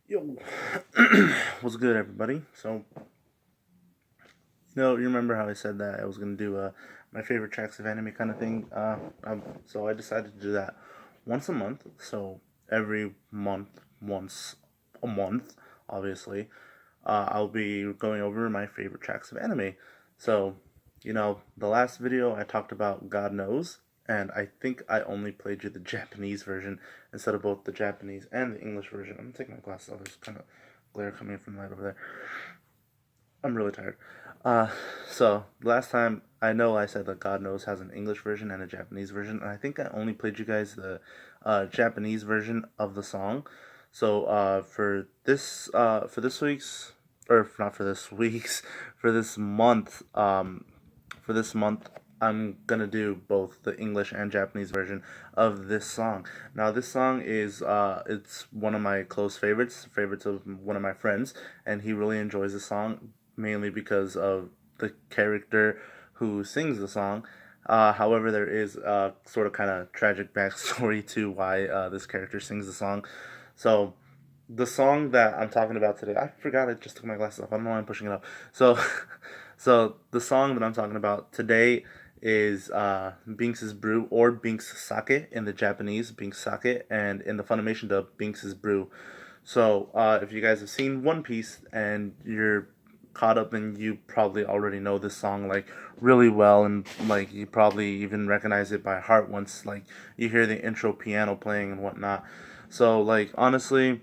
Yo, what's good, everybody? You remember how I said that I was gonna do my favorite tracks of anime kind of thing? So I decided to do that once a month. So every month, once a month, obviously, I'll be going over my favorite tracks of anime. So, the last video I talked about God Knows, and I think I only played you the Japanese version instead of both the Japanese and the English version. I'm gonna take my glasses off. There's kind of glare coming from right over there. I'm really tired. Uh, so last time I know I said that God Knows has an English version and a Japanese version, and I think I only played you guys the Japanese version of the song. So for this week's or not for this week's for this month I'm gonna do both the English and Japanese version of this song. Now this song is it's one of my close favorites of one of my friends, and he really enjoys the song mainly because of the character who sings the song. However, there is a sort of kind of tragic backstory to why this character sings the song. So the song that I'm talking about today, I forgot I just took my glasses off. I don't know why I'm pushing it up. So, so the song that I'm talking about today is Bink's Brew, or Bink's Sake in the Japanese, Bink's Sake, and in the Funimation dub, Bink's Brew. So if you guys have seen One Piece and you're caught up, and you probably already know this song like really well, and like you probably even recognize it by heart once like you hear the intro piano playing and whatnot. So like honestly,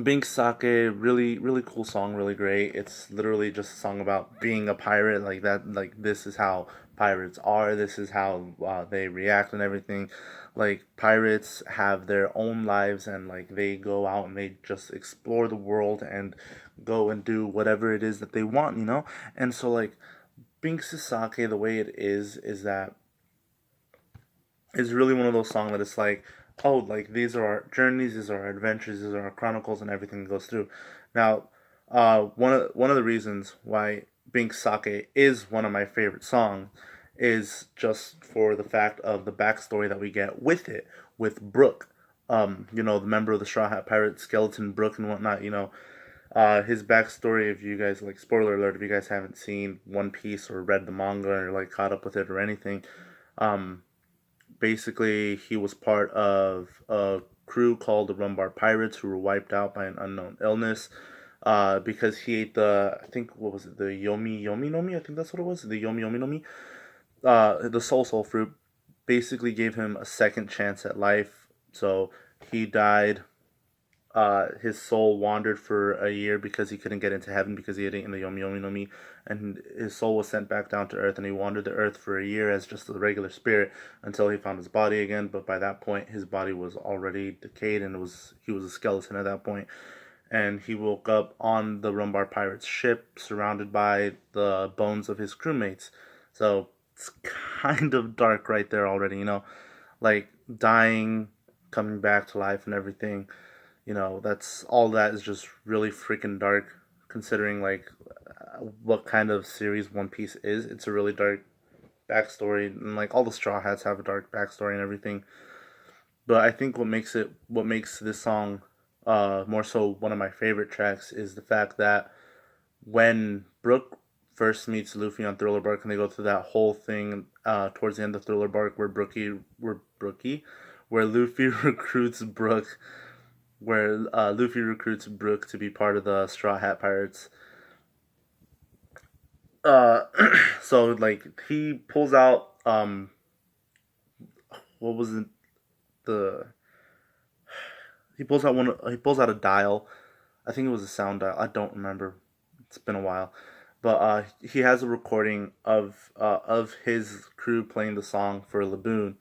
Bink Sake, really cool song, really great. It's literally just a song about being a pirate, like that. Like this is how pirates are. This is how they react and everything. Like pirates have their own lives, and like they go out and they just explore the world and go and do whatever it is that they want. And so like Bink Sake, the way it is that it's really one of those songs that it's like, oh, like these are our journeys, these are our adventures, these are our chronicles, and everything that goes through. Now, one of the reasons why Bink Sake is one of my favorite songs is just for the fact of the backstory that we get with it, with Brook. The member of the Straw Hat Pirate skeleton Brook and whatnot. His backstory. If you guys like, spoiler alert, if you guys haven't seen One Piece or read the manga or like caught up with it or anything, um, basically he was part of a crew called the Rumbar Pirates who were wiped out by an unknown illness because he ate the, I think, what was it, the Yomi Yomi Nomi? I think that's what it was, the Yomi Yomi Nomi. The Soul fruit basically gave him a second chance at life. So he died. His soul wandered for a year because he couldn't get into heaven because he had eaten the Yomi Yomi no Mi, and his soul was sent back down to earth, and he wandered the earth for a year as just a regular spirit until he found his body again. But by that point, his body was already decayed, and he was a skeleton at that point. And he woke up on the Rumbar Pirates ship, surrounded by the bones of his crewmates. So it's kind of dark right there already, like dying, coming back to life, and everything. That's all. That is just really freaking dark, considering like what kind of series One Piece is. It's a really dark backstory, and like all the Straw Hats have a dark backstory and everything. But I think what makes this song more so one of my favorite tracks is the fact that when Brook first meets Luffy on Thriller Bark, and they go through that whole thing towards the end of Thriller Bark, where Luffy recruits Brook, where Luffy recruits Brook to be part of the Straw Hat Pirates. Uh, so like he pulls out what was it, the he pulls out a dial. I think it was a sound dial. I don't remember. It's been a while, but he has a recording of his crew playing the song for Laboon,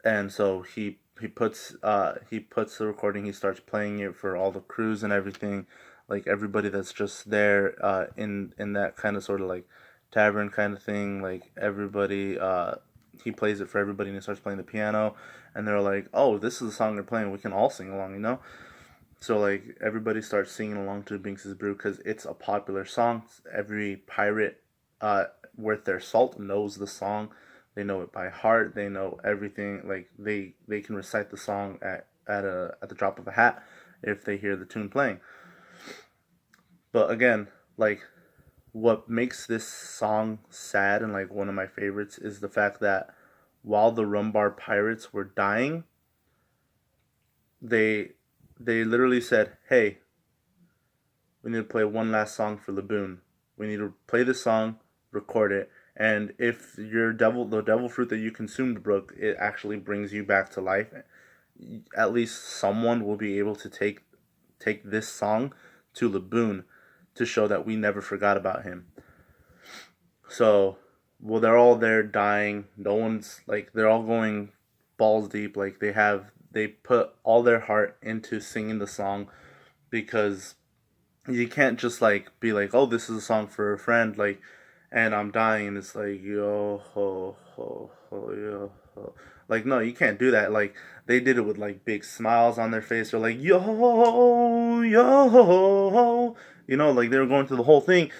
and so he puts the recording. He starts playing it for all the crews and everything, like everybody that's just there in that kind of sort of like tavern kind of thing. Like everybody, he plays it for everybody, and he starts playing the piano, and they're like, "Oh, this is the song they're playing. We can all sing along." So like everybody starts singing along to Binks's Brew because it's a popular song. Every pirate worth their salt knows the song. They know it by heart. They know everything. Like they can recite the song at the drop of a hat. if they hear the tune playing. But again, like, what makes this song sad and like one of my favorites is the fact that while the Rumbar pirates were dying, they they literally said, "Hey, we need to play one last song for Laboon. We need to play this song, record it, and if the devil fruit that you consumed, Brooke, it actually brings you back to life. At least someone will be able to take this song to Laboon to show that we never forgot about him." So, well, they're all there dying. No one's like, they're all going balls deep. Like, they put all their heart into singing the song, because you can't just like be like, "Oh, this is a song for a friend," like, and I'm dying, and it's like, yo ho ho ho yo ho. Like, no, you can't do that. Like, they did it with like big smiles on their face. They're like, yo yo ho, like they were going through the whole thing.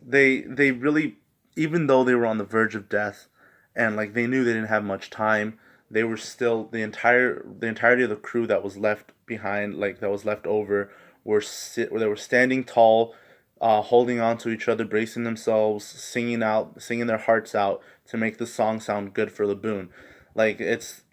They really, even though they were on the verge of death, and like they knew they didn't have much time, they were still, the entirety of the crew that was left behind, like that was left over, they were standing tall, holding on to each other, bracing themselves, singing their hearts out to make the song sound good for Laboon. Like it's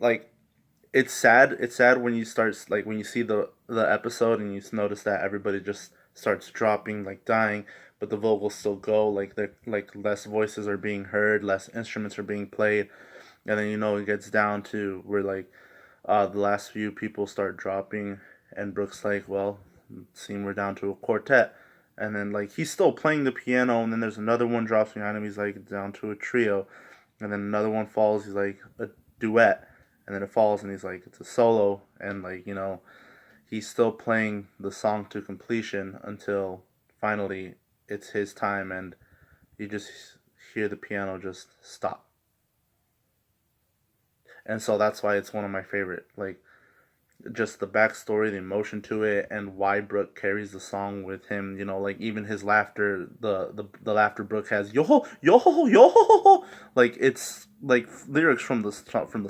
sad. It's sad when you start, like when you see the episode and you notice that everybody just starts dropping, like dying, but the vocals still go. Like they're like less voices are being heard, less instruments are being played, and then it gets down to where like the last few people start dropping, and Brooks like, well, it seems we're down to a quartet. And then like he's still playing the piano, and then there's another one drops behind him. He's like down to a trio, and then another one falls. He's like a duet, and then it falls, and he's like it's a solo, and like he's still playing the song to completion until finally it's his time, and you just hear the piano just stop. And so that's why it's one of my favorite. Like, just the backstory, the emotion to it, and why Brooke carries the song with him. Like even his laughter, the laughter Brooke has, yo ho yo ho yo ho, like it's like lyrics from the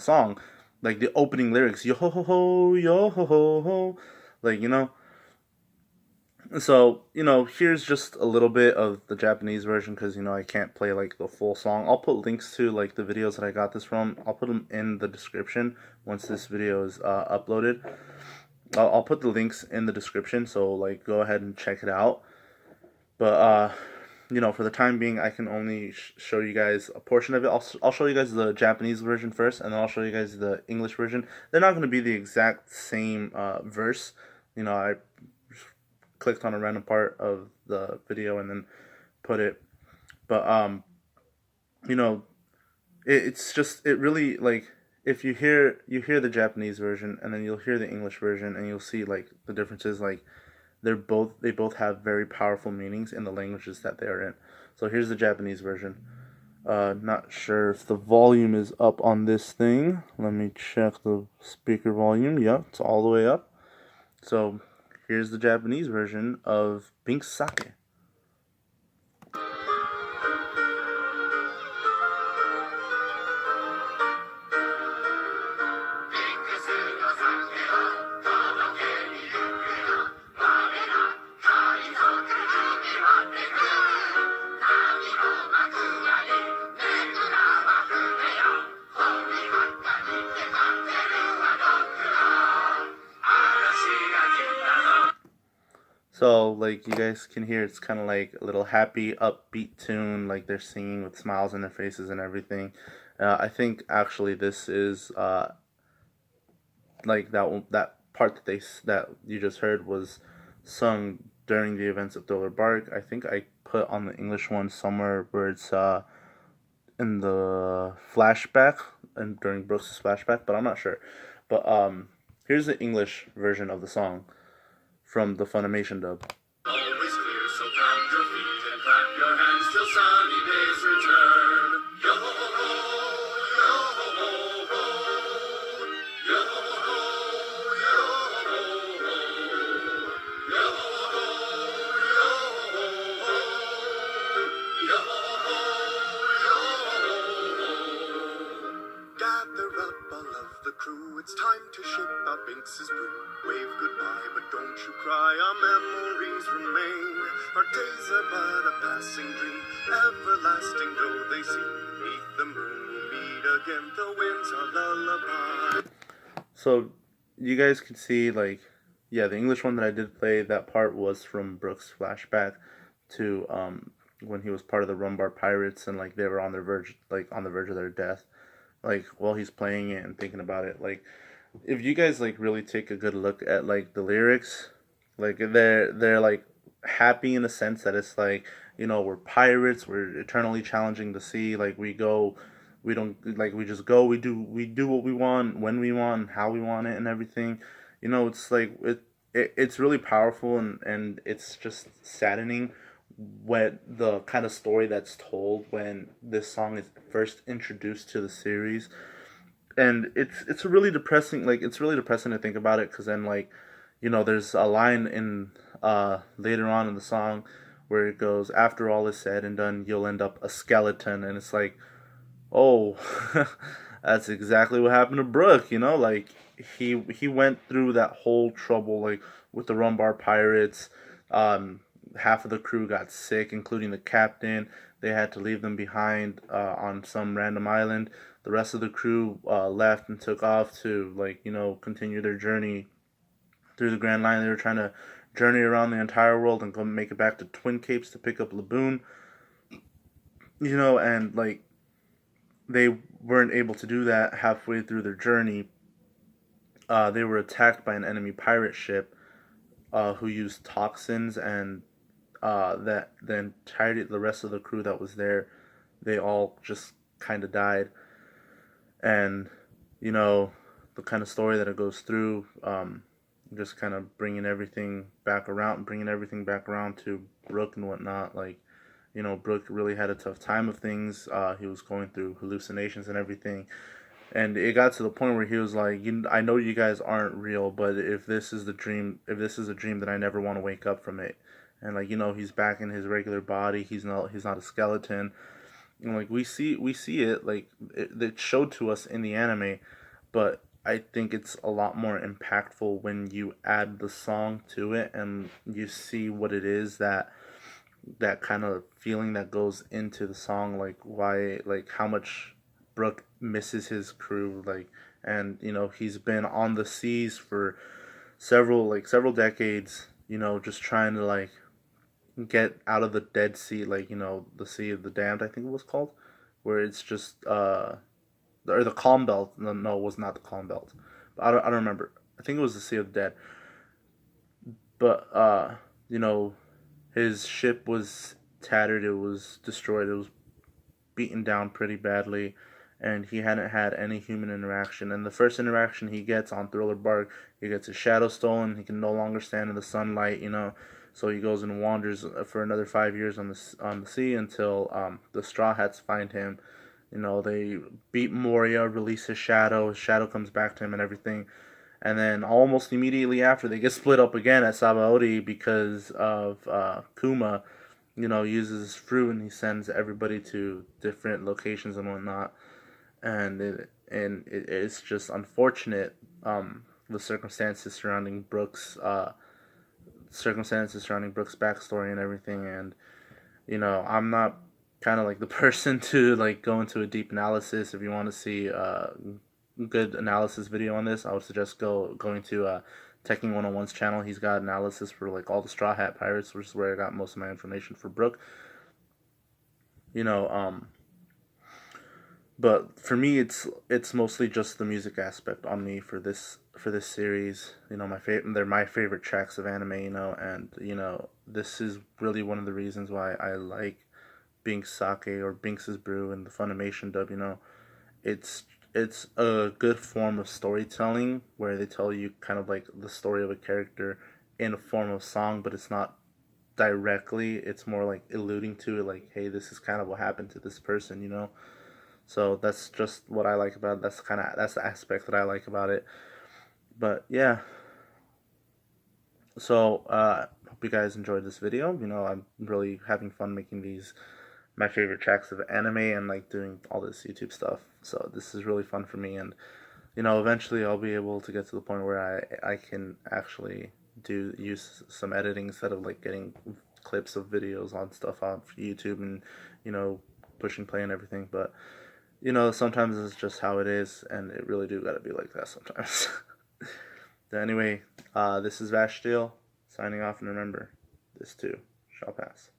song, like the opening lyrics, yo ho ho yo ho ho, like So, here's just a little bit of the Japanese version, because, I can't play, like, the full song. I'll put links to, like, the videos that I got this from. I'll put them in the description once this video is uploaded. I'll put the links in the description, so, like, go ahead and check it out. But, for the time being, I can only show you guys a portion of it. I'll show you guys the Japanese version first, and then I'll show you guys the English version. They're not going to be the exact same verse. I clicked on a random part of the video and then put it, but it's just, it really, like, if you hear the Japanese version, and then you'll hear the English version, and you'll see like the differences. Like, they both have very powerful meanings in the languages that they are in. So here's the Japanese version. Not sure if the volume is up on this thing. Let me check the speaker volume. Yep, it's all the way up. So here's the Japanese version of Bink Sake. So, like, you guys can hear, it's kind of like a little happy, upbeat tune, like they're singing with smiles on their faces and everything. I think, actually, this is, like, that part that you just heard was sung during the events of Thriller Bark. I think I put on the English one somewhere where it's, in the flashback, and during Brooks' flashback, but I'm not sure. But, here's the English version of the song from the Funimation dub. Always clear, so pound your feet and clap your hands till sunny days return. Yo ho ho ho, yo ho ho ho, yo ho ho ho, yo ho ho ho, yo ho ho ho, yo ho ho ho, yo ho ho ho, yo ho ho ho. Gather up all of the crew, it's time to ship out Binks is Brew. Wave goodbye, but don't you cry. Our memories remain. Our days are but a passing dream. Everlasting though they seem. Beneath the moon we'll meet again. The winds are lullaby. So you guys can see, like, yeah, the English one that I did play, that part was from Brooks' flashback to when he was part of the Rumbar Pirates, and like they were on the verge of their death, like while he's playing it and thinking about it. Like, if you guys like really take a good look at like the lyrics, like they're like happy in the sense that it's like, we're pirates, we're eternally challenging the sea, like we don't, like, we just go, we do what we want, when we want, how we want it, and everything. It's like it's really powerful, and it's just saddening what the kind of story that's told when this song is first introduced to the series. And it's really depressing, like it's really depressing to think about it, because then, like, there's a line in later on in the song where it goes, after all is said and done, you'll end up a skeleton. And it's like, oh, that's exactly what happened to Brooke. Like, he went through that whole trouble, like with the Rumbar Pirates. Half of the crew got sick, including the captain. They had to leave them behind on some random island. The rest of the crew left and took off to, like, continue their journey through the Grand Line. They were trying to journey around the entire world and go make it back to Twin Capes to pick up Laboon. And like, they weren't able to do that halfway through their journey. They were attacked by an enemy pirate ship who used toxins, and that the rest of the crew that was there, they all just kind of died. And the kind of story that it goes through, just kind of bringing everything back around to Brooke and whatnot. Like, Brooke really had a tough time of things. He was going through hallucinations and everything. And it got to the point where he was like, I know you guys aren't real, but if this is a dream, then I never want to wake up from it. And like, he's back in his regular body. He's not a skeleton. And like, we see it, like it showed to us in the anime, but I think it's a lot more impactful when you add the song to it and you see what it is, that kind of feeling that goes into the song, like why, like how much Brooke misses his crew, like, and he's been on the seas for several decades, just trying to like get out of the Dead Sea, like, the Sea of the Damned, I think it was called, where it's just or the Calm Belt. No, it was not the Calm Belt. But I don't remember. I think it was the Sea of the Dead. But his ship was tattered. It was destroyed. It was beaten down pretty badly, and he hadn't had any human interaction. And the first interaction he gets on Thriller Bark, he gets his shadow stolen. He can no longer stand in the sunlight. So he goes and wanders for another 5 years on the sea until the Straw Hats find him. They beat Moria, release his shadow. His shadow comes back to him and everything. And then almost immediately after, they get split up again at Sabaody because of Kuma. Uses his fruit, and he sends everybody to different locations and whatnot. And it's just unfortunate, the circumstances surrounding Brooks' backstory and everything. And I'm not kind of like the person to like go into a deep analysis. If you want to see a good analysis video on this, I would suggest going to Teching 101's channel. He's got analysis for like all the Straw Hat Pirates, which is where I got most of my information for Brooke. But for me, it's mostly just the music aspect on me for this series. They're my favorite tracks of anime. And this is really one of the reasons why I like Bink's Sake or Binks' Brew and the Funimation dub. It's a good form of storytelling where they tell you kind of like the story of a character in a form of song, but it's not directly. It's more like alluding to it, like, hey, this is kind of what happened to this person. So that's just what I like about it. That's the aspect that I like about it. But yeah. So hope you guys enjoyed this video. I'm really having fun making these my favorite tracks of anime and like doing all this YouTube stuff. So this is really fun for me, and eventually I'll be able to get to the point where I can actually use some editing instead of like getting clips of videos on stuff off YouTube and you know pushing play and everything. But sometimes it's just how it is, and it really do gotta be like that sometimes. But anyway, this is Vashtiel signing off, and remember, this too shall pass.